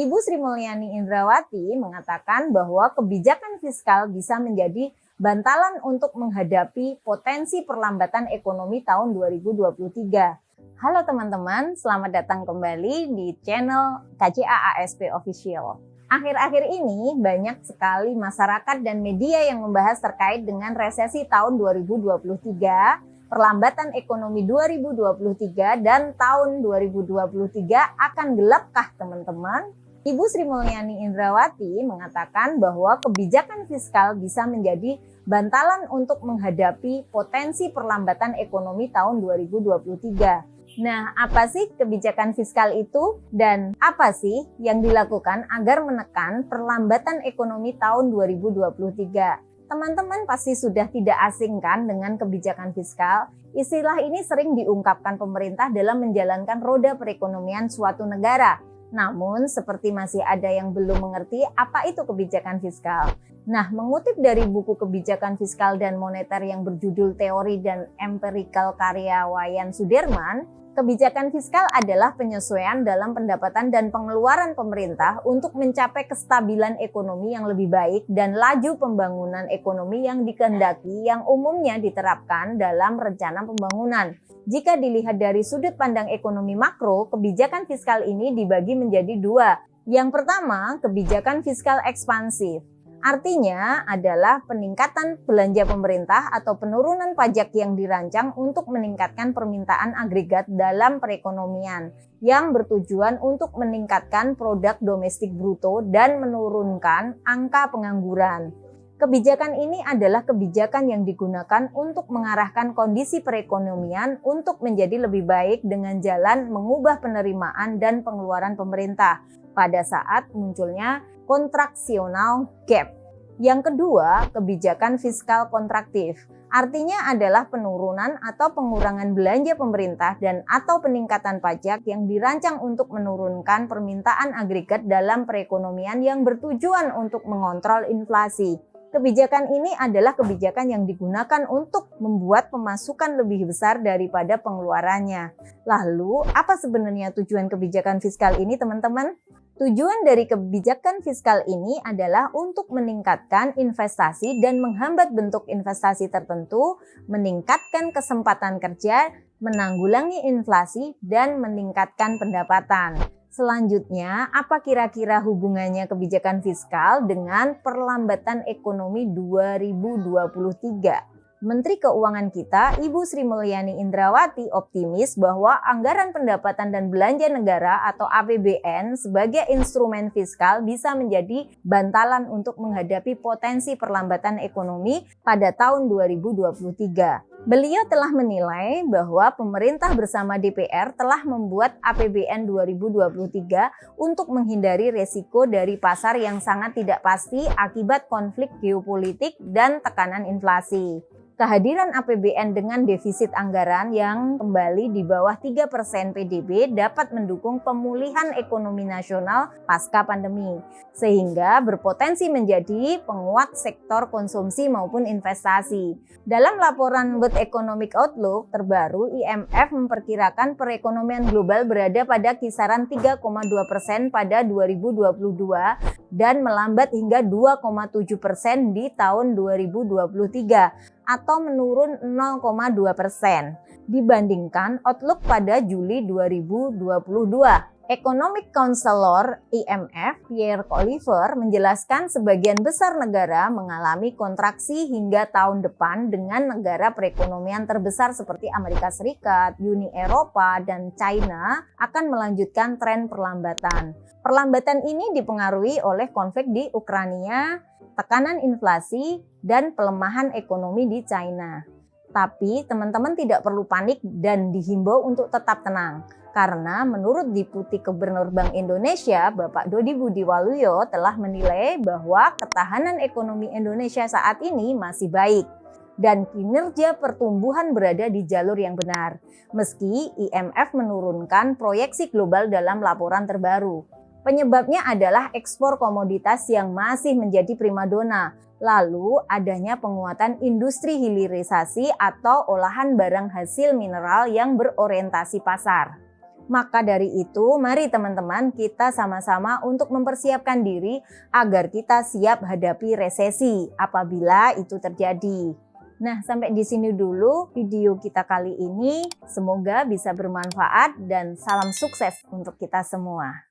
Ibu Sri Mulyani Indrawati mengatakan bahwa kebijakan fiskal bisa menjadi bantalan untuk menghadapi potensi perlambatan ekonomi tahun 2023. Halo teman-teman, selamat datang kembali di channel KCA ASP Official. Akhir-akhir ini banyak sekali masyarakat dan media yang membahas terkait dengan resesi tahun 2023, perlambatan ekonomi 2023 dan tahun 2023 akan gelapkah teman-teman? Ibu Sri Mulyani Indrawati mengatakan bahwa kebijakan fiskal bisa menjadi bantalan untuk menghadapi potensi perlambatan ekonomi tahun 2023. Nah, apa sih kebijakan fiskal itu dan apa sih yang dilakukan agar menekan perlambatan ekonomi tahun 2023? Teman-teman pasti sudah tidak asing kan dengan kebijakan fiskal. Istilah ini sering diungkapkan pemerintah dalam menjalankan roda perekonomian suatu negara. Namun, seperti masih ada yang belum mengerti apa itu kebijakan fiskal. Nah, mengutip dari buku Kebijakan Fiskal dan Moneter yang berjudul Teori dan Empirikal karya Wayan Sudirman, kebijakan fiskal adalah penyesuaian dalam pendapatan dan pengeluaran pemerintah untuk mencapai kestabilan ekonomi yang lebih baik dan laju pembangunan ekonomi yang dikehendaki yang umumnya diterapkan dalam rencana pembangunan. Jika dilihat dari sudut pandang ekonomi makro, kebijakan fiskal ini dibagi menjadi dua. Yang pertama, kebijakan fiskal ekspansif. Artinya adalah peningkatan belanja pemerintah atau penurunan pajak yang dirancang untuk meningkatkan permintaan agregat dalam perekonomian yang bertujuan untuk meningkatkan produk domestik bruto dan menurunkan angka pengangguran. Kebijakan ini adalah kebijakan yang digunakan untuk mengarahkan kondisi perekonomian untuk menjadi lebih baik dengan jalan mengubah penerimaan dan pengeluaran pemerintah pada saat munculnya kontraksional gap. Yang kedua, kebijakan fiskal kontraktif. Artinya adalah penurunan atau pengurangan belanja pemerintah dan atau peningkatan pajak yang dirancang untuk menurunkan permintaan agregat dalam perekonomian yang bertujuan untuk mengontrol inflasi. Kebijakan ini adalah kebijakan yang digunakan untuk membuat pemasukan lebih besar daripada pengeluarannya. Lalu, apa sebenarnya tujuan kebijakan fiskal ini, teman-teman? Tujuan dari kebijakan fiskal ini adalah untuk meningkatkan investasi dan menghambat bentuk investasi tertentu, meningkatkan kesempatan kerja, menanggulangi inflasi, dan meningkatkan pendapatan. Selanjutnya, apa kira-kira hubungannya kebijakan fiskal dengan perlambatan ekonomi 2023? Menteri Keuangan kita, Ibu Sri Mulyani Indrawati optimis bahwa anggaran pendapatan dan belanja negara atau APBN sebagai instrumen fiskal bisa menjadi bantalan untuk menghadapi potensi perlambatan ekonomi pada tahun 2023. Beliau telah menilai bahwa pemerintah bersama DPR telah membuat APBN 2023 untuk menghindari resiko dari pasar yang sangat tidak pasti akibat konflik geopolitik dan tekanan inflasi. Kehadiran APBN dengan defisit anggaran yang kembali di bawah 3% PDB dapat mendukung pemulihan ekonomi nasional pasca pandemi, sehingga berpotensi menjadi penguat sektor konsumsi maupun investasi. Dalam laporan World Economic Outlook terbaru, IMF memperkirakan perekonomian global berada pada kisaran 3,2% pada 2022 dan melambat hingga 2,7% di tahun 2023. Atau menurun 0,2% dibandingkan outlook pada Juli 2022. Economic Counselor IMF Pierre Oliver menjelaskan sebagian besar negara mengalami kontraksi hingga tahun depan dengan negara perekonomian terbesar seperti Amerika Serikat, Uni Eropa, dan China akan melanjutkan tren perlambatan. Perlambatan ini dipengaruhi oleh konflik di Ukraina, tekanan inflasi, dan pelemahan ekonomi di China. Tapi teman-teman tidak perlu panik dan dihimbau untuk tetap tenang. Karena menurut Deputi Gubernur Bank Indonesia, Bapak Dodi Budiwaluyo telah menilai bahwa ketahanan ekonomi Indonesia saat ini masih baik. Dan kinerja pertumbuhan berada di jalur yang benar. Meski IMF menurunkan proyeksi global dalam laporan terbaru. Penyebabnya adalah ekspor komoditas yang masih menjadi primadona. Lalu adanya penguatan industri hilirisasi atau olahan barang hasil mineral yang berorientasi pasar. Maka dari itu, mari teman-teman kita sama-sama untuk mempersiapkan diri agar kita siap hadapi resesi apabila itu terjadi. Nah, sampai di sini dulu video kita kali ini. Semoga bisa bermanfaat dan salam sukses untuk kita semua.